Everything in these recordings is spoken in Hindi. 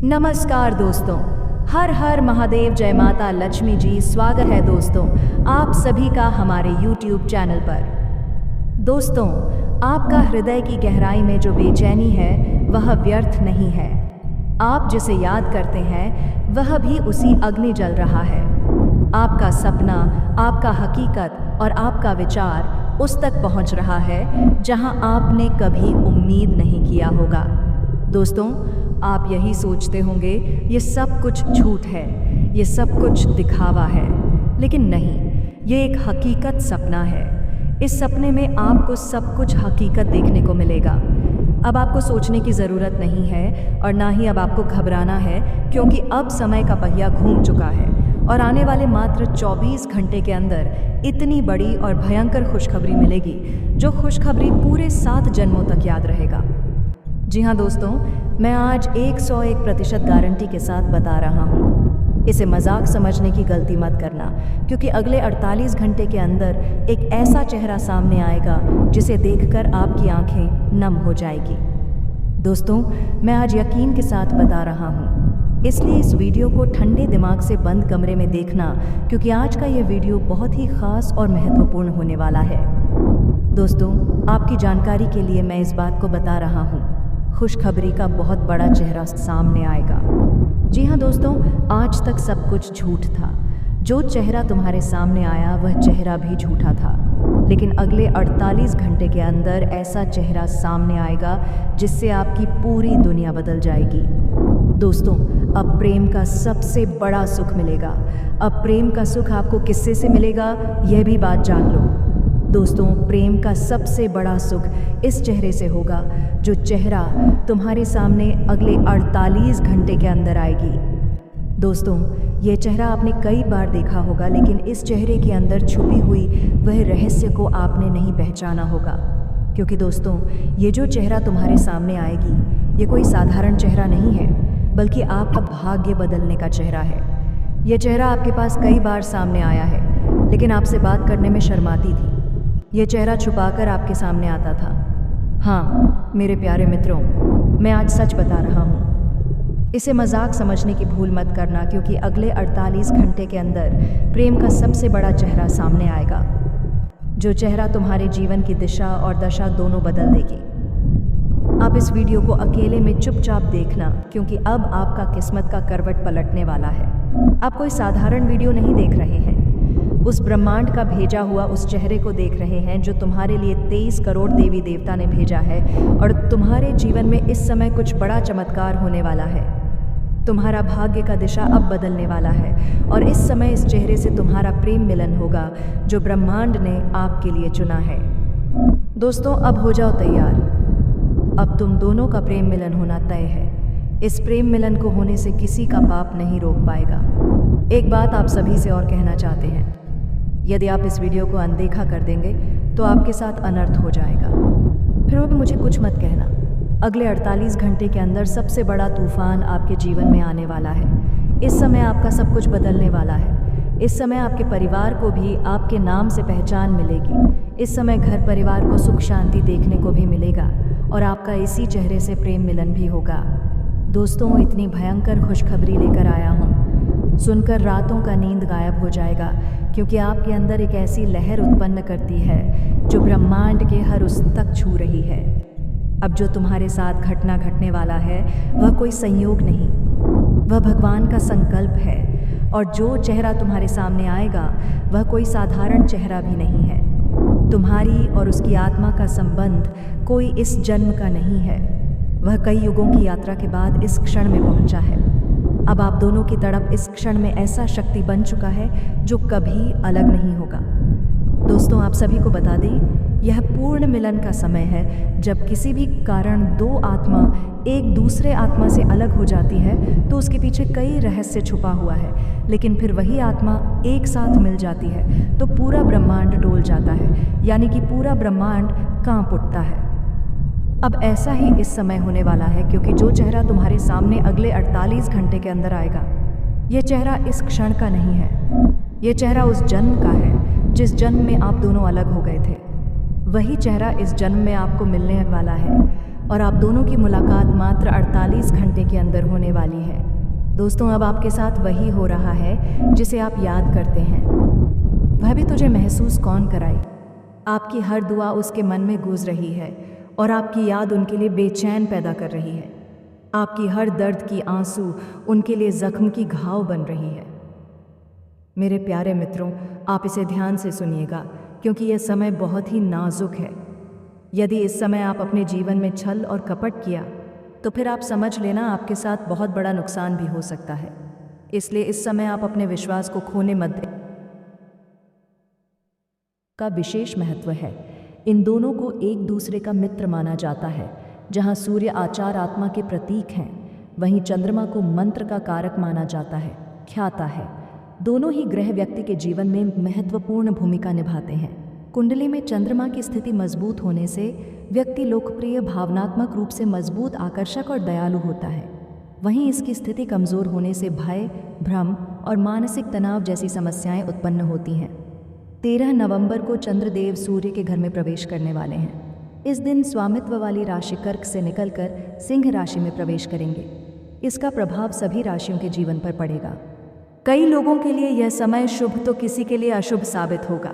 नमस्कार दोस्तों, हर हर महादेव, जय माता लक्ष्मी जी। स्वागत है दोस्तों आप सभी का हमारे YouTube चैनल पर। दोस्तों, आपका हृदय की गहराई में जो बेचैनी है वह व्यर्थ नहीं है। आप जिसे याद करते हैं वह भी उसी अग्नि जल रहा है। आपका सपना, आपका हकीकत और आपका विचार उस तक पहुंच रहा है जहां आपने कभी उम्मीद नहीं किया होगा। दोस्तों, आप यही सोचते होंगे ये सब कुछ झूठ है, ये सब कुछ दिखावा है, लेकिन नहीं, ये एक हकीकत सपना है। इस सपने में आपको सब कुछ हकीकत देखने को मिलेगा। अब आपको सोचने की ज़रूरत नहीं है और ना ही अब आपको घबराना है, क्योंकि अब समय का पहिया घूम चुका है और आने वाले मात्र 24 घंटे के अंदर इतनी बड़ी और भयंकर खुशखबरी मिलेगी, जो खुशखबरी पूरे 7 जन्मों तक याद रहेगा। जी हाँ दोस्तों, मैं आज 101% गारंटी के साथ बता रहा हूँ। इसे मजाक समझने की गलती मत करना, क्योंकि अगले 48 घंटे के अंदर एक ऐसा चेहरा सामने आएगा जिसे देखकर आपकी आंखें नम हो जाएगी। दोस्तों, मैं आज यकीन के साथ बता रहा हूँ, इसलिए इस वीडियो को ठंडे दिमाग से बंद कमरे में देखना, क्योंकि आज का ये वीडियो बहुत ही खास और महत्वपूर्ण होने वाला है। दोस्तों, आपकी जानकारी के लिए मैं इस बात को बता रहा हूँ, खुशखबरी का बहुत बड़ा चेहरा सामने आएगा। जी हाँ दोस्तों, आज तक सब कुछ झूठ था। जो चेहरा तुम्हारे सामने आया वह चेहरा भी झूठा था, लेकिन अगले 48 घंटे के अंदर ऐसा चेहरा सामने आएगा जिससे आपकी पूरी दुनिया बदल जाएगी। दोस्तों, अब प्रेम का सबसे बड़ा सुख मिलेगा। अब प्रेम का सुख आपको किससे से मिलेगा, यह भी बात जान लो। दोस्तों, प्रेम का सबसे बड़ा सुख इस चेहरे से होगा, जो चेहरा तुम्हारे सामने अगले 48 घंटे के अंदर आएगी। दोस्तों, ये चेहरा आपने कई बार देखा होगा, लेकिन इस चेहरे के अंदर छुपी हुई वह रहस्य को आपने नहीं पहचाना होगा। क्योंकि दोस्तों, ये जो चेहरा तुम्हारे सामने आएगी, ये कोई साधारण चेहरा नहीं है, बल्कि आपका भाग्य बदलने का चेहरा है। ये चेहरा आपके पास कई बार सामने आया है, लेकिन आपसे बात करने में शर्माती थी। ये चेहरा छुपाकर आपके सामने आता था। हाँ मेरे प्यारे मित्रों, मैं आज सच बता रहा हूँ। इसे मजाक समझने की भूल मत करना, क्योंकि अगले 48 घंटे के अंदर प्रेम का सबसे बड़ा चेहरा सामने आएगा, जो चेहरा तुम्हारे जीवन की दिशा और दशा दोनों बदल देगी। आप इस वीडियो को अकेले में चुपचाप देखना, क्योंकि अब आपका किस्मत का करवट पलटने वाला है। आप कोई साधारण वीडियो नहीं देख रहे हैं, उस ब्रह्मांड का भेजा हुआ उस चेहरे को देख रहे हैं, जो तुम्हारे लिए 23 करोड़ देवी देवता ने भेजा है। और तुम्हारे जीवन में इस समय कुछ बड़ा चमत्कार होने वाला है। तुम्हारा भाग्य का दिशा अब बदलने वाला है, और इस समय इस चेहरे से तुम्हारा प्रेम मिलन होगा, जो ब्रह्मांड ने आपके लिए चुना है। दोस्तों, अब हो जाओ तैयार। अब तुम दोनों का प्रेम मिलन होना तय है। इस प्रेम मिलन को होने से किसी का पाप नहीं रोक पाएगा। एक बात आप सभी से और कहना चाहते हैं, यदि आप इस वीडियो को अनदेखा कर देंगे तो आपके साथ अनर्थ हो जाएगा। फिर भी मुझे कुछ मत कहना। अगले 48 घंटे के अंदर सबसे बड़ा तूफान आपके जीवन में आने वाला है। इस समय आपका सब कुछ बदलने वाला है। इस समय आपके परिवार को भी आपके नाम से पहचान मिलेगी। इस समय घर परिवार को सुख शांति देखने को भी मिलेगा, और आपका इसी चेहरे से प्रेम मिलन भी होगा। दोस्तों, इतनी भयंकर खुशखबरी लेकर आया हूँ, सुनकर रातों का नींद गायब हो जाएगा, क्योंकि आपके अंदर एक ऐसी लहर उत्पन्न करती है जो ब्रह्मांड के हर उस तक छू रही है। अब जो तुम्हारे साथ घटना घटने वाला है वह कोई संयोग नहीं, वह भगवान का संकल्प है। और जो चेहरा तुम्हारे सामने आएगा वह कोई साधारण चेहरा भी नहीं है। तुम्हारी और उसकी आत्मा का संबंध कोई इस जन्म का नहीं है। वह कई युगों की यात्रा के बाद इस क्षण में पहुंचा है। अब आप दोनों की तड़प इस क्षण में ऐसा शक्ति बन चुका है जो कभी अलग नहीं होगा। दोस्तों, आप सभी को बता दें, यह पूर्ण मिलन का समय है। जब किसी भी कारण दो आत्मा एक दूसरे आत्मा से अलग हो जाती है तो उसके पीछे कई रहस्य छुपा हुआ है, लेकिन फिर वही आत्मा एक साथ मिल जाती है तो पूरा ब्रह्मांड डोल जाता है, यानी कि पूरा ब्रह्मांड कांप उठता है। अब ऐसा ही इस समय होने वाला है, क्योंकि जो चेहरा तुम्हारे सामने अगले 48 घंटे के अंदर आएगा, यह चेहरा इस क्षण का नहीं है। यह चेहरा उस जन्म का है जिस जन्म में आप दोनों अलग हो गए थे। वही चेहरा इस जन्म में आपको मिलने वाला है। और आप दोनों की मुलाकात मात्र 48 घंटे के अंदर होने वाली है। दोस्तों, अब आपके साथ वही हो रहा है जिसे आप याद करते हैं। वह भी तुझे महसूस कौन कराई। आपकी हर दुआ उसके मन में गूंज रही है और आपकी याद उनके लिए बेचैन पैदा कर रही है। आपकी हर दर्द की आंसू उनके लिए जख्म की घाव बन रही है। मेरे प्यारे मित्रों, आप इसे ध्यान से सुनिएगा क्योंकि यह समय बहुत ही नाजुक है। यदि इस समय आप अपने जीवन में छल और कपट किया तो फिर आप समझ लेना आपके साथ बहुत बड़ा नुकसान भी हो सकता है। इसलिए इस समय आप अपने विश्वास को खोने मत दें। का विशेष महत्व है। इन दोनों को एक दूसरे का मित्र माना जाता है। जहां सूर्य आचार आत्मा के प्रतीक हैं, वहीं चंद्रमा को मंत्र का कारक माना जाता है, ख्याता है। दोनों ही ग्रह व्यक्ति के जीवन में महत्वपूर्ण भूमिका निभाते हैं। कुंडली में चंद्रमा की स्थिति मजबूत होने से व्यक्ति लोकप्रिय, भावनात्मक रूप से मजबूत, आकर्षक और दयालु होता है। वहीं इसकी स्थिति कमजोर होने से भय, भ्रम और मानसिक तनाव जैसी समस्याएं उत्पन्न होती हैं। 13 नवंबर को चंद्रदेव सूर्य के घर में प्रवेश करने वाले हैं। इस दिन स्वामित्व वाली राशि कर्क से निकलकर सिंह राशि में प्रवेश करेंगे। इसका प्रभाव सभी राशियों के जीवन पर पड़ेगा। कई लोगों के लिए यह समय शुभ तो किसी के लिए अशुभ साबित होगा।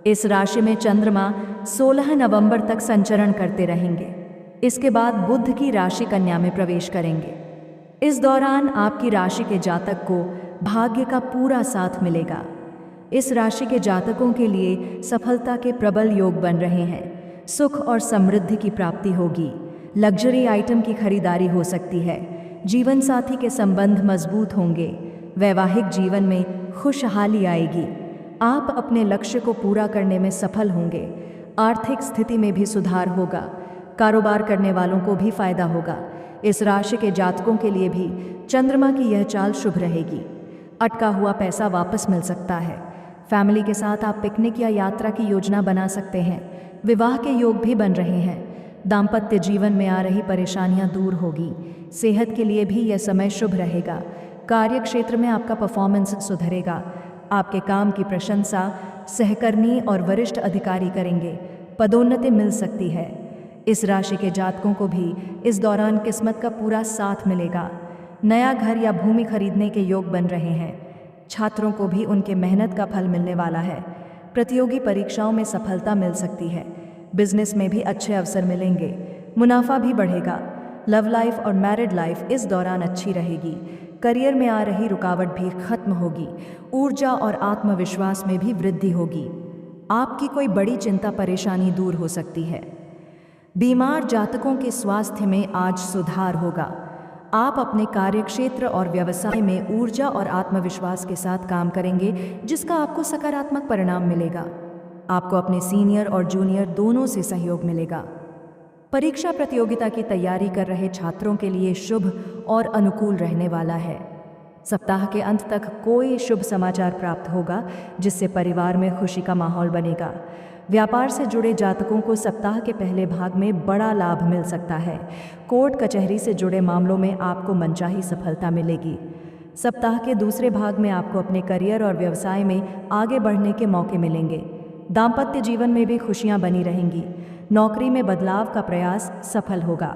इस राशि में चंद्रमा 16 नवंबर तक संचरण करते रहेंगे। इसके बाद बुध की राशि कन्या में प्रवेश करेंगे। इस दौरान आपकी राशि के जातक को भाग्य का पूरा साथ मिलेगा। इस राशि के जातकों के लिए सफलता के प्रबल योग बन रहे हैं। सुख और समृद्धि की प्राप्ति होगी। लग्जरी आइटम की खरीदारी हो सकती है। जीवन साथी के संबंध मजबूत होंगे। वैवाहिक जीवन में खुशहाली आएगी। आप अपने लक्ष्य को पूरा करने में सफल होंगे। आर्थिक स्थिति में भी सुधार होगा। कारोबार करने वालों को भी फायदा होगा। इस राशि के जातकों के लिए भी चंद्रमा की यह चाल शुभ रहेगी। अटका हुआ पैसा वापस मिल सकता है। फैमिली के साथ आप पिकनिक या यात्रा की योजना बना सकते हैं। विवाह के योग भी बन रहे हैं। दाम्पत्य जीवन में आ रही परेशानियां दूर होगी। सेहत के लिए भी यह समय शुभ रहेगा। कार्य क्षेत्र में आपका परफॉर्मेंस सुधरेगा। आपके काम की प्रशंसा सहकर्मी और वरिष्ठ अधिकारी करेंगे। पदोन्नति मिल सकती है। इस राशि के जातकों को भी इस दौरान किस्मत का पूरा साथ मिलेगा। नया घर या भूमि खरीदने के योग बन रहे हैं। छात्रों को भी उनके मेहनत का फल मिलने वाला है। प्रतियोगी परीक्षाओं में सफलता मिल सकती है। बिजनेस में भी अच्छे अवसर मिलेंगे। मुनाफा भी बढ़ेगा। लव लाइफ और मैरिड लाइफ इस दौरान अच्छी रहेगी। करियर में आ रही रुकावट भी खत्म होगी। ऊर्जा और आत्मविश्वास में भी वृद्धि होगी। आपकी कोई बड़ी चिंता परेशानी दूर हो सकती है। बीमार जातकों के स्वास्थ्य में आज सुधार होगा। आप अपने कार्यक्षेत्र और व्यवसाय में ऊर्जा और आत्मविश्वास के साथ काम करेंगे, जिसका आपको सकारात्मक परिणाम मिलेगा। आपको अपने सीनियर और जूनियर दोनों से सहयोग मिलेगा। परीक्षा प्रतियोगिता की तैयारी कर रहे छात्रों के लिए शुभ और अनुकूल रहने वाला है। सप्ताह के अंत तक कोई शुभ समाचार प्राप्त होगा, जिससे परिवार में खुशी का माहौल बनेगा। व्यापार से जुड़े जातकों को सप्ताह के पहले भाग में बड़ा लाभ मिल सकता है। कोर्ट कचहरी से जुड़े मामलों में आपको मनचाही सफलता मिलेगी। सप्ताह के दूसरे भाग में आपको अपने करियर और व्यवसाय में आगे बढ़ने के मौके मिलेंगे। दाम्पत्य जीवन में भी खुशियां बनी रहेंगी। नौकरी में बदलाव का प्रयास सफल होगा।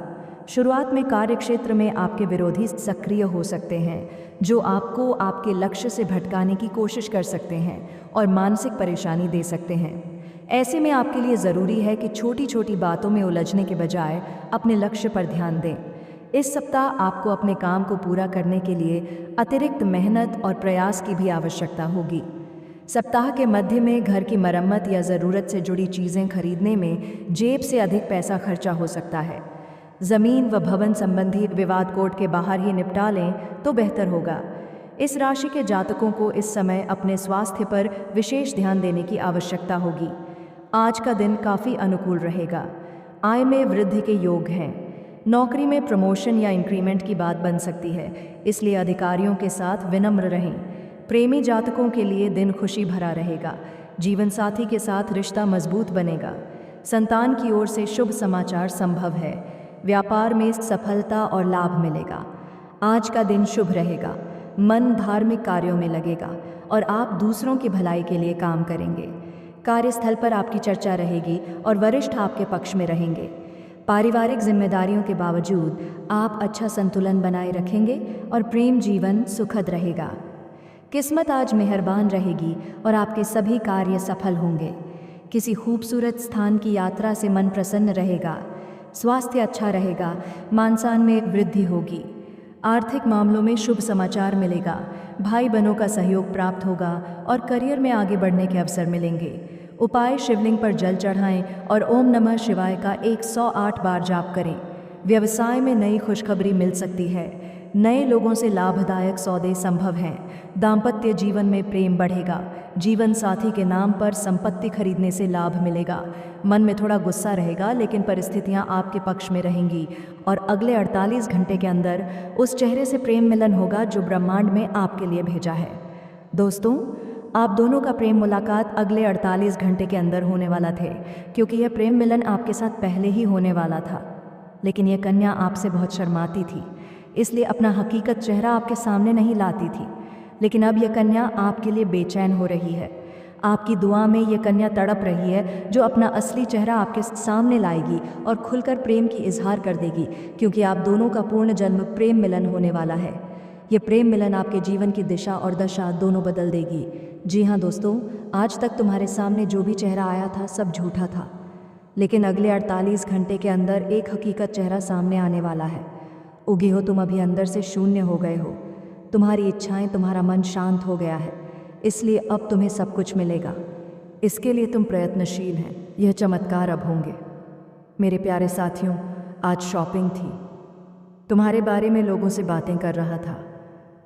शुरुआत में कार्यक्षेत्र में आपके विरोधी सक्रिय हो सकते हैं, जो आपको आपके लक्ष्य से भटकाने की कोशिश कर सकते हैं और मानसिक परेशानी दे सकते हैं। ऐसे में आपके लिए ज़रूरी है कि छोटी छोटी बातों में उलझने के बजाय अपने लक्ष्य पर ध्यान दें। इस सप्ताह आपको अपने काम को पूरा करने के लिए अतिरिक्त मेहनत और प्रयास की भी आवश्यकता होगी। सप्ताह के मध्य में घर की मरम्मत या ज़रूरत से जुड़ी चीज़ें खरीदने में जेब से अधिक पैसा खर्चा हो सकता है। ज़मीन व भवन संबंधी विवाद कोर्ट के बाहर ही निपटा लें तो बेहतर होगा। इस राशि के जातकों को इस समय अपने स्वास्थ्य पर विशेष ध्यान देने की आवश्यकता होगी। आज का दिन काफ़ी अनुकूल रहेगा। आय में वृद्धि के योग हैं। नौकरी में प्रमोशन या इंक्रीमेंट की बात बन सकती है, इसलिए अधिकारियों के साथ विनम्र रहें। प्रेमी जातकों के लिए दिन खुशी भरा रहेगा। जीवन साथी के साथ रिश्ता मजबूत बनेगा। संतान की ओर से शुभ समाचार संभव है। व्यापार में सफलता और लाभ मिलेगा। आज का दिन शुभ रहेगा। मन धार्मिक कार्यों में लगेगा और आप दूसरों की भलाई के लिए काम करेंगे। कार्यस्थल पर आपकी चर्चा रहेगी और वरिष्ठ आपके पक्ष में रहेंगे। पारिवारिक जिम्मेदारियों के बावजूद आप अच्छा संतुलन बनाए रखेंगे और प्रेम जीवन सुखद रहेगा। किस्मत आज मेहरबान रहेगी और आपके सभी कार्य सफल होंगे। किसी खूबसूरत स्थान की यात्रा से मन प्रसन्न रहेगा। स्वास्थ्य अच्छा रहेगा। मान-सम्मान में वृद्धि होगी। आर्थिक मामलों में शुभ समाचार मिलेगा। भाई बहनों का सहयोग प्राप्त होगा और करियर में आगे बढ़ने के अवसर मिलेंगे। उपाय: शिवलिंग पर जल चढ़ाएं और ओम नमः शिवाय का 108 बार जाप करें। व्यवसाय में नई खुशखबरी मिल सकती है। नए लोगों से लाभदायक सौदे संभव हैं। दाम्पत्य जीवन में प्रेम बढ़ेगा। जीवन साथी के नाम पर संपत्ति खरीदने से लाभ मिलेगा। मन में थोड़ा गुस्सा रहेगा, लेकिन परिस्थितियां आपके पक्ष में रहेंगी और अगले 48 घंटे के अंदर उस चेहरे से प्रेम मिलन होगा जो ब्रह्मांड में आपके लिए भेजा है। दोस्तों, आप दोनों का प्रेम मुलाकात अगले 48 घंटे के अंदर होने वाला थे, क्योंकि यह प्रेम मिलन आपके साथ पहले ही होने वाला था। लेकिन यह कन्या आपसे बहुत शर्माती थी, इसलिए अपना हकीकत चेहरा आपके सामने नहीं लाती थी। लेकिन अब यह कन्या आपके लिए बेचैन हो रही है। आपकी दुआ में यह कन्या तड़प रही है, जो अपना असली चेहरा आपके सामने लाएगी और खुलकर प्रेम की इजहार कर देगी, क्योंकि आप दोनों का पूर्ण जन्म प्रेम मिलन होने वाला है। यह प्रेम मिलन आपके जीवन की दिशा और दशा दोनों बदल देगी। जी हाँ दोस्तों, आज तक तुम्हारे सामने जो भी चेहरा आया था सब झूठा था, लेकिन अगले 48 घंटे के अंदर एक हकीकत चेहरा सामने आने वाला है। उगे हो तुम अभी अंदर से शून्य हो गए हो। तुम्हारी इच्छाएं, तुम्हारा मन शांत हो गया है, इसलिए अब तुम्हें सब कुछ मिलेगा। इसके लिए तुम प्रयत्नशील हैं। यह चमत्कार अब होंगे। मेरे प्यारे साथियों, आज शॉपिंग थी। तुम्हारे बारे में लोगों से बातें कर रहा था।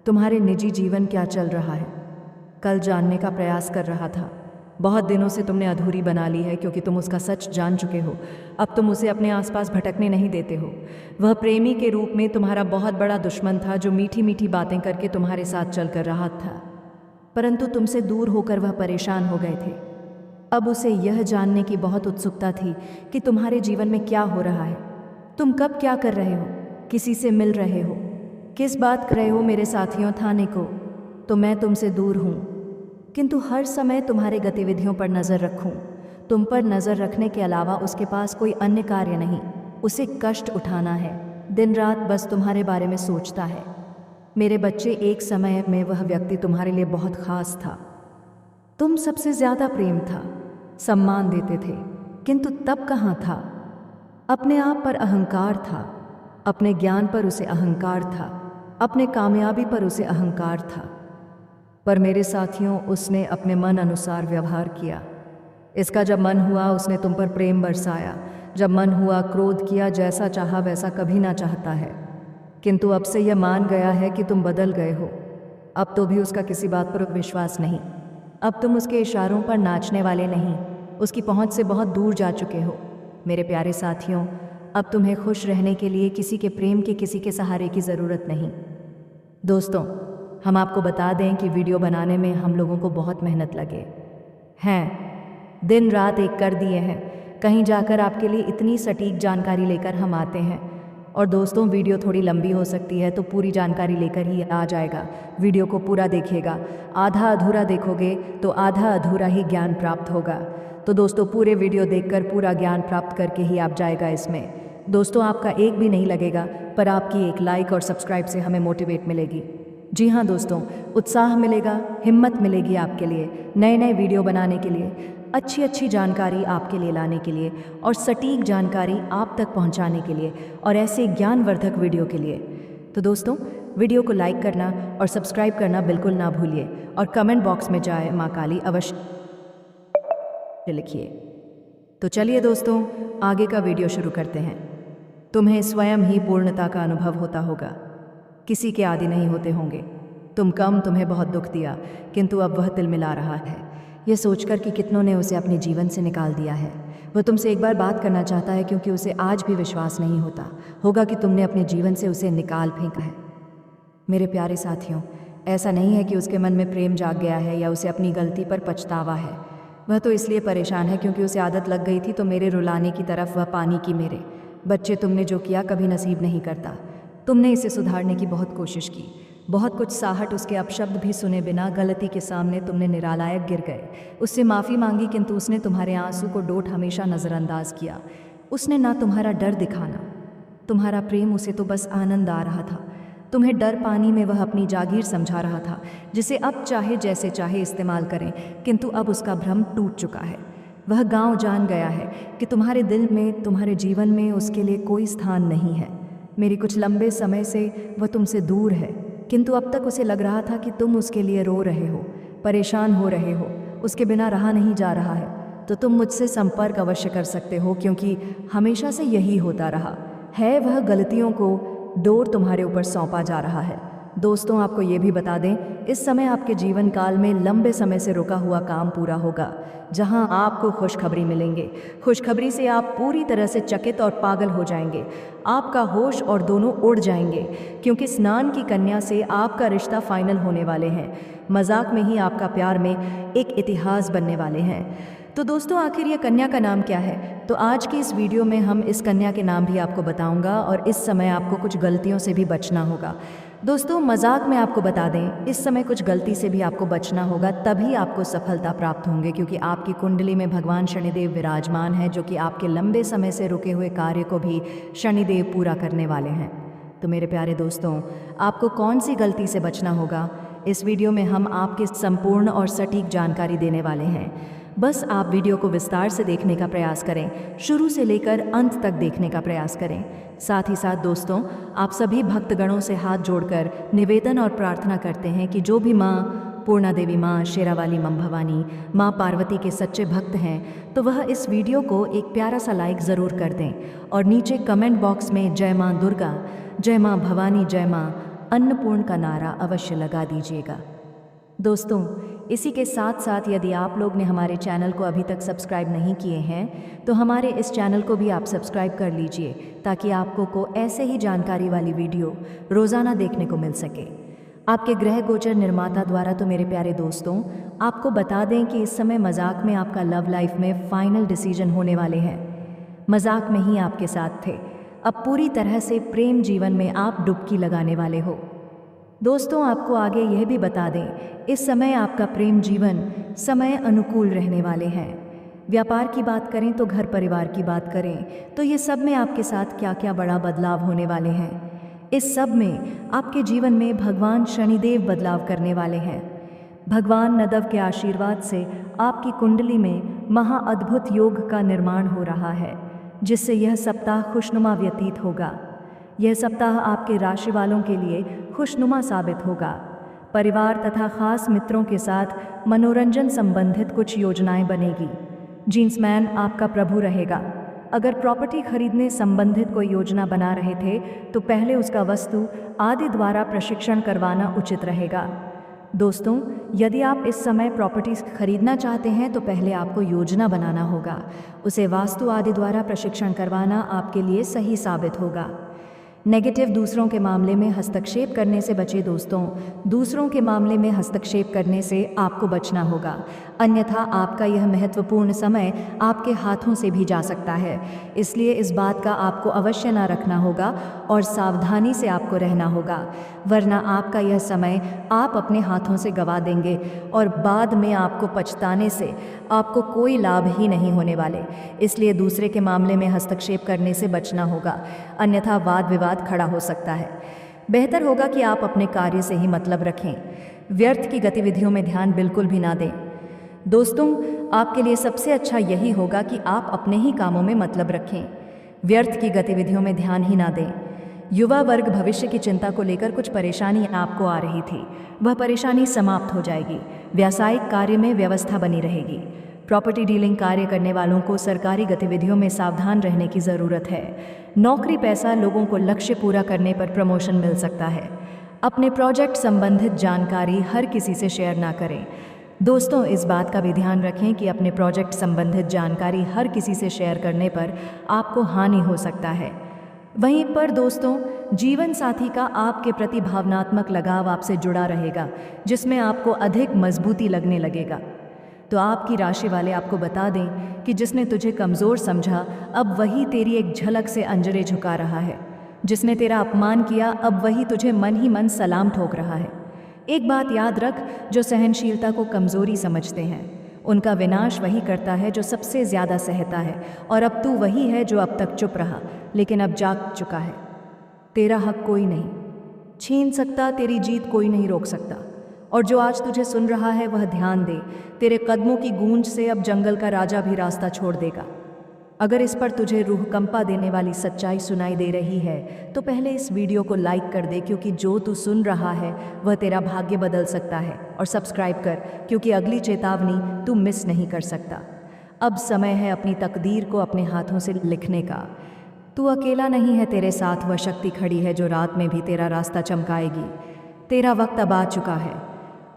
तुम्हारे निजी जीवन क्या चल रहा है, कल जानने का प्रयास कर रहा था। बहुत दिनों से तुमने अधूरी बना ली है, क्योंकि तुम उसका सच जान चुके हो। अब तुम उसे अपने आसपास भटकने नहीं देते हो। वह प्रेमी के रूप में तुम्हारा बहुत बड़ा दुश्मन था, जो मीठी मीठी बातें करके तुम्हारे साथ चल कर रहा था, परंतु तुमसे दूर होकर वह परेशान हो गए थे। अब उसे यह जानने की बहुत उत्सुकता थी कि तुम्हारे जीवन में क्या हो रहा है। तुम कब क्या कर रहे हो, किसी से मिल रहे हो, किस बात कर रहे हो। मेरे साथियों, थाने को तो मैं तुमसे दूर हूँ, किंतु हर समय तुम्हारे गतिविधियों पर नज़र रखूं। तुम पर नज़र रखने के अलावा उसके पास कोई अन्य कार्य नहीं। उसे कष्ट उठाना है, दिन रात बस तुम्हारे बारे में सोचता है। मेरे बच्चे, एक समय में वह व्यक्ति तुम्हारे लिए बहुत खास था। तुम सबसे ज़्यादा प्रेम था, सम्मान देते थे, किंतु तब कहाँ था। अपने आप पर अहंकार था, अपने ज्ञान पर उसे अहंकार था, अपने कामयाबी पर उसे अहंकार था। पर मेरे साथियों, उसने अपने मन अनुसार व्यवहार किया। इसका जब मन हुआ, उसने तुम पर प्रेम बरसाया। जब मन हुआ, क्रोध किया। जैसा चाहा वैसा कभी ना चाहता है, किंतु अब से यह मान गया है कि तुम बदल गए हो। अब तो भी उसका किसी बात पर विश्वास नहीं। अब तुम उसके इशारों पर नाचने वाले नहीं, उसकी पहुंच से बहुत दूर जा चुके हो। मेरे प्यारे साथियों, अब तुम्हें खुश रहने के लिए किसी के प्रेम के, किसी के सहारे की ज़रूरत नहीं। दोस्तों, हम आपको बता दें कि वीडियो बनाने में हम लोगों को बहुत मेहनत लगे हैं। दिन रात एक कर दिए हैं। कहीं जाकर आपके लिए इतनी सटीक जानकारी लेकर हम आते हैं। और दोस्तों, वीडियो थोड़ी लंबी हो सकती है, तो पूरी जानकारी लेकर ही आ जाएगा। वीडियो को पूरा देखिएगा। आधा अधूरा देखोगे तो आधा अधूरा ही ज्ञान प्राप्त होगा। तो दोस्तों, पूरे वीडियो देखकर पूरा ज्ञान प्राप्त करके ही आप जाएगा इसमें। दोस्तों, आपका एक भी नहीं लगेगा, पर आपकी एक लाइक और सब्सक्राइब से हमें मोटिवेट मिलेगी। जी हाँ दोस्तों, उत्साह मिलेगा, हिम्मत मिलेगी आपके लिए नए नए वीडियो बनाने के लिए, अच्छी अच्छी जानकारी आपके लिए लाने के लिए और सटीक जानकारी आप तक पहुंचाने के लिए, और ऐसे ज्ञानवर्धक वीडियो के लिए। तो दोस्तों, वीडियो को लाइक करना और सब्सक्राइब करना बिल्कुल ना भूलिए, और कमेंट बॉक्स में जाए माँ काली अवश्य लिखिए। तो चलिए दोस्तों, आगे का वीडियो शुरू करते हैं। तुम्हें स्वयं ही पूर्णता का अनुभव होता होगा, किसी के आदि नहीं होते होंगे। तुम्हें बहुत दुख दिया, किंतु अब वह तिलमिला रहा है, यह सोचकर कि कितनों ने उसे अपने जीवन से निकाल दिया है। वह तुमसे एक बार बात करना चाहता है, क्योंकि उसे आज भी विश्वास नहीं होता होगा कि तुमने अपने जीवन से उसे निकाल फेंका है। मेरे प्यारे साथियों, ऐसा नहीं है कि उसके मन में प्रेम जाग गया है या उसे अपनी गलती पर पछतावा है। वह तो इसलिए परेशान है क्योंकि उसे आदत लग गई थी, तो मेरे रुलाने की तरफ वह पानी की मेरे बच्चे, तुमने जो किया कभी नसीब नहीं करता। तुमने इसे सुधारने की बहुत कोशिश की, बहुत कुछ साहट उसके अपशब्द भी सुने बिना गलती के सामने तुमने निरालायक गिर गए। उससे माफ़ी मांगी, किंतु उसने तुम्हारे आंसू को डोट हमेशा नज़रअंदाज किया। उसने ना तुम्हारा डर दिखाना, तुम्हारा प्रेम उसे तो बस आनंद आ रहा था। तुम्हें डर पानी में वह अपनी जागीर समझा रहा था, जिसे अब चाहे जैसे चाहे इस्तेमाल करें, किंतु अब उसका भ्रम टूट चुका है। वह गांव जान गया है कि तुम्हारे दिल में, तुम्हारे जीवन में उसके लिए कोई स्थान नहीं है। मेरी कुछ लंबे समय से वह तुमसे दूर है, किंतु अब तक उसे लग रहा था कि तुम उसके लिए रो रहे हो, परेशान हो रहे हो, उसके बिना रहा नहीं जा रहा है। तो तुम मुझसे संपर्क अवश्य कर सकते हो, क्योंकि हमेशा से यही होता रहा है। वह गलतियों को डोर तुम्हारे ऊपर सौंपा जा रहा है। दोस्तों, आपको ये भी बता दें, इस समय आपके जीवन काल में लंबे समय से रुका हुआ काम पूरा होगा, जहां आपको खुशखबरी मिलेंगे। खुशखबरी से आप पूरी तरह से चकित और पागल हो जाएंगे। आपका होश और दोनों उड़ जाएंगे, क्योंकि स्नान की कन्या से आपका रिश्ता फाइनल होने वाले हैं। मजाक में ही आपका प्यार में एक इतिहास बनने वाले हैं। तो दोस्तों, आखिर ये कन्या का नाम क्या है? तो आज की इस वीडियो में हम इस कन्या के नाम भी आपको बताऊंगा, और इस समय आपको कुछ गलतियों से भी बचना होगा। दोस्तों, मजाक में आपको बता दें, इस समय कुछ गलती से भी आपको बचना होगा, तभी आपको सफलता प्राप्त होंगे, क्योंकि आपकी कुंडली में भगवान शनिदेव विराजमान है, जो कि आपके लंबे समय से रुके हुए कार्य को भी शनिदेव पूरा करने वाले हैं। तो मेरे प्यारे दोस्तों, आपको कौन सी गलती से बचना होगा, इस वीडियो में हम आपके संपूर्ण और सटीक जानकारी देने वाले हैं। बस आप वीडियो को विस्तार से देखने का प्रयास करें, शुरू से लेकर अंत तक देखने का प्रयास करें। साथ ही साथ दोस्तों, आप सभी भक्तगणों से हाथ जोड़कर निवेदन और प्रार्थना करते हैं कि जो भी माँ पूर्णा देवी, माँ शेरावाली, माँ भवानी, माँ पार्वती के सच्चे भक्त हैं, तो वह इस वीडियो को एक प्यारा सा लाइक ज़रूर कर दें, और नीचे कमेंट बॉक्स में जय माँ दुर्गा, जय माँ भवानी, जय माँ अन्नपूर्ण का नारा अवश्य लगा दीजिएगा। दोस्तों, इसी के साथ साथ यदि आप लोग ने हमारे चैनल को अभी तक सब्सक्राइब नहीं किए हैं, तो हमारे इस चैनल को भी आप सब्सक्राइब कर लीजिए, ताकि आपको ऐसे ही जानकारी वाली वीडियो रोज़ाना देखने को मिल सके। आपके ग्रह गोचर निर्माता द्वारा तो मेरे प्यारे दोस्तों, आपको बता दें कि इस समय मजाक में आपका लव लाइफ में फाइनल डिसीजन होने वाले हैं। मजाक में ही आपके साथ थे, अब पूरी तरह से प्रेम जीवन में आप डुबकी लगाने वाले हो। दोस्तों, आपको आगे यह भी बता दें, इस समय आपका प्रेम जीवन समय अनुकूल रहने वाले हैं। व्यापार की बात करें तो घर परिवार की बात करें तो ये सब में आपके साथ क्या क्या बड़ा बदलाव होने वाले हैं। इस सब में आपके जीवन में भगवान शनिदेव बदलाव करने वाले हैं। भगवान नदव के आशीर्वाद से आपकी कुंडली में महाअद्भुत योग का निर्माण हो रहा है, जिससे यह सप्ताह खुशनुमा व्यतीत होगा। यह सप्ताह आपके राशि वालों के लिए खुशनुमा साबित होगा। परिवार तथा खास मित्रों के साथ मनोरंजन संबंधित कुछ योजनाएं बनेगी। जींसमैन आपका प्रभु रहेगा। अगर प्रॉपर्टी खरीदने संबंधित कोई योजना बना रहे थे, तो पहले उसका वस्तु आदि द्वारा प्रशिक्षण करवाना उचित रहेगा। दोस्तों, यदि आप इस समय प्रॉपर्टी खरीदना चाहते हैं, तो पहले आपको योजना बनाना होगा। उसे वास्तु आदि द्वारा प्रशिक्षण करवाना आपके लिए सही साबित होगा। नेगेटिव दूसरों के मामले में हस्तक्षेप करने से बचे दोस्तों। दूसरों के मामले में हस्तक्षेप करने से आपको बचना होगा, अन्यथा आपका यह महत्वपूर्ण समय आपके हाथों से भी जा सकता है। इसलिए इस बात का आपको अवश्य न रखना होगा और सावधानी से आपको रहना होगा, वरना आपका यह समय आप अपने हाथों से गंवा देंगे और बाद में आपको पछताने से आपको कोई लाभ ही नहीं होने वाले। इसलिए दूसरे के मामले में हस्तक्षेप करने से बचना होगा, अन्यथा वाद विवाद खड़ा हो सकता है। बेहतर होगा कि आप अपने कार्य से ही मतलब रखें, व्यर्थ की गतिविधियों में ध्यान बिल्कुल भी ना दें। दोस्तों, आपके लिए सबसे अच्छा यही होगा कि आप अपने ही कामों में मतलब रखें, व्यर्थ की गतिविधियों में ध्यान ही ना दें। युवा वर्ग भविष्य की चिंता को लेकर कुछ परेशानी आपको आ रही थी, वह परेशानी समाप्त हो जाएगी। व्यावसायिक कार्य में व्यवस्था बनी रहेगी। प्रॉपर्टी डीलिंग कार्य करने वालों को सरकारी गतिविधियों में सावधान रहने की ज़रूरत है। नौकरी पैसा लोगों को लक्ष्य पूरा करने पर प्रमोशन मिल सकता है। अपने प्रोजेक्ट संबंधित जानकारी हर किसी से शेयर ना करें। दोस्तों, इस बात का भी ध्यान रखें कि अपने प्रोजेक्ट संबंधित जानकारी हर किसी से शेयर करने पर आपको हानि हो सकता है। वहीं पर दोस्तों, जीवन साथी का आपके प्रति भावनात्मक लगाव आपसे जुड़ा रहेगा, जिसमें आपको अधिक मजबूती लगने लगेगा। तो आपकी राशि वाले आपको बता दें कि जिसने तुझे कमज़ोर समझा, अब वही तेरी एक झलक से अंजरे झुका रहा है। जिसने तेरा अपमान किया, अब वही तुझे मन ही मन सलाम ठोक रहा है। एक बात याद रख, जो सहनशीलता को कमज़ोरी समझते हैं, उनका विनाश वही करता है जो सबसे ज़्यादा सहता है, और अब तू वही है जो अब तक चुप रहा लेकिन अब जाग चुका है। तेरा हक कोई नहीं छीन सकता, तेरी जीत कोई नहीं रोक सकता। और जो आज तुझे सुन रहा है वह ध्यान दे, तेरे कदमों की गूंज से अब जंगल का राजा भी रास्ता छोड़ देगा। अगर इस पर तुझे रूह कंपा देने वाली सच्चाई सुनाई दे रही है तो पहले इस वीडियो को लाइक कर दे, क्योंकि जो तू सुन रहा है वह तेरा भाग्य बदल सकता है। और सब्सक्राइब कर, क्योंकि अगली चेतावनी तू मिस नहीं कर सकता। अब समय है अपनी तकदीर को अपने हाथों से लिखने का। तू अकेला नहीं है, तेरे साथ वह शक्ति खड़ी है जो रात में भी तेरा रास्ता चमकाएगी। तेरा वक्त अब आ चुका है।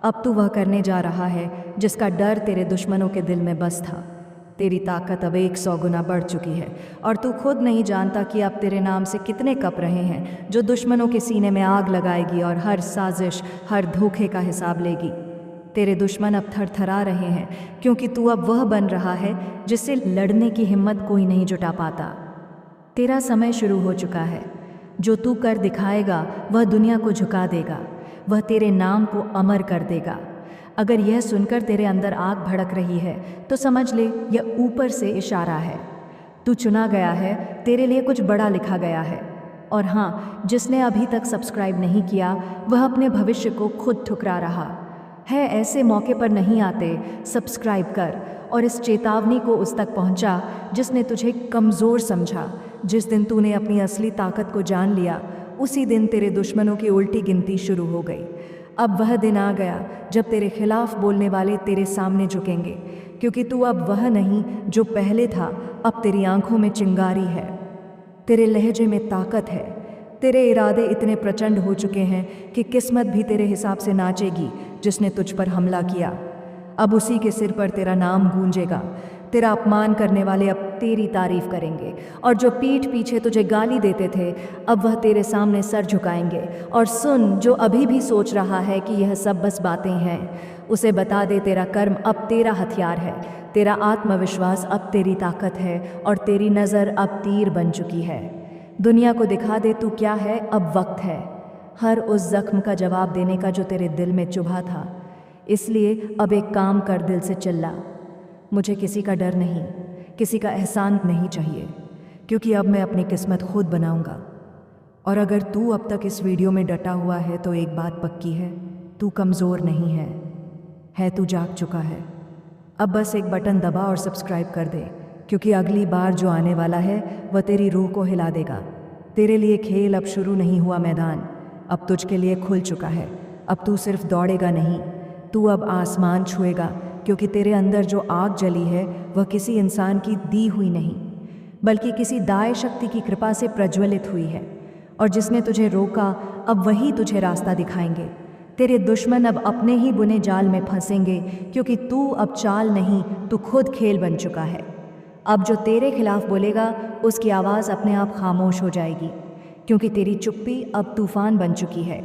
अब तू वह करने जा रहा है जिसका डर तेरे दुश्मनों के दिल में बस था। तेरी ताकत अब 100 गुना बढ़ चुकी है और तू खुद नहीं जानता कि अब तेरे नाम से कितने कप रहे हैं जो दुश्मनों के सीने में आग लगाएगी और हर साजिश, हर धोखे का हिसाब लेगी। तेरे दुश्मन अब थरथरा रहे हैं क्योंकि तू अब वह बन रहा है जिससे लड़ने की हिम्मत कोई नहीं जुटा पाता। तेरा समय शुरू हो चुका है। जो तू कर दिखाएगा वह दुनिया को झुका देगा, वह तेरे नाम को अमर कर देगा। अगर यह सुनकर तेरे अंदर आग भड़क रही है तो समझ ले यह ऊपर से इशारा है। तू चुना गया है, तेरे लिए कुछ बड़ा लिखा गया है। और हाँ, जिसने अभी तक सब्सक्राइब नहीं किया वह अपने भविष्य को खुद ठुकरा रहा है। ऐसे मौके पर नहीं आते। सब्सक्राइब कर और इस चेतावनी को उस तक पहुंचा जिसने तुझे कमज़ोर समझा। जिस दिन तूने अपनी असली ताकत को जान लिया उसी दिन तेरे दुश्मनों की उल्टी गिनती शुरू हो गई। अब वह दिन आ गया जब तेरे खिलाफ बोलने वाले तेरे सामने झुकेंगे, क्योंकि तू अब वह नहीं जो पहले था। अब तेरी आंखों में चिंगारी है, तेरे लहजे में ताकत है, तेरे इरादे इतने प्रचंड हो चुके हैं कि किस्मत भी तेरे हिसाब से नाचेगी। जिसने तुझ पर हमला किया अब उसी के सिर पर तेरा नाम गूंजेगा। तेरा अपमान करने वाले अब तेरी तारीफ करेंगे, और जो पीठ पीछे तुझे गाली देते थे अब वह तेरे सामने सर झुकाएंगे। और सुन, जो अभी भी सोच रहा है कि यह सब बस बातें हैं, उसे बता दे तेरा कर्म अब तेरा हथियार है, तेरा आत्मविश्वास अब तेरी ताकत है, और तेरी नज़र अब तीर बन चुकी है। दुनिया को दिखा दे तू क्या है। अब वक्त है हर उस जख्म का जवाब देने का जो तेरे दिल में चुभा था। इसलिए अब एक काम कर, दिल से चिल्ला, मुझे किसी का डर नहीं, किसी का एहसान नहीं चाहिए, क्योंकि अब मैं अपनी किस्मत खुद बनाऊंगा। और अगर तू अब तक इस वीडियो में डटा हुआ है तो एक बात पक्की है, तू कमज़ोर नहीं है तू जाग चुका है। अब बस एक बटन दबा और सब्सक्राइब कर दे, क्योंकि अगली बार जो आने वाला है वह तेरी रूह को हिला देगा। तेरे लिए खेल अब शुरू नहीं हुआ, मैदान अब तुझके लिए खुल चुका है। अब तू सिर्फ दौड़ेगा नहीं, तू अब आसमान छुएगा, क्योंकि तेरे अंदर जो आग जली है वह किसी इंसान की दी हुई नहीं, बल्कि किसी दाय शक्ति की कृपा से प्रज्वलित हुई है। और जिसने तुझे रोका अब वही तुझे रास्ता दिखाएंगे। तेरे दुश्मन अब अपने ही बुने जाल में फंसेंगे, क्योंकि तू अब चाल नहीं, तू खुद खेल बन चुका है। अब जो तेरे खिलाफ बोलेगा उसकी आवाज़ अपने आप खामोश हो जाएगी, क्योंकि तेरी चुप्पी अब तूफान बन चुकी है।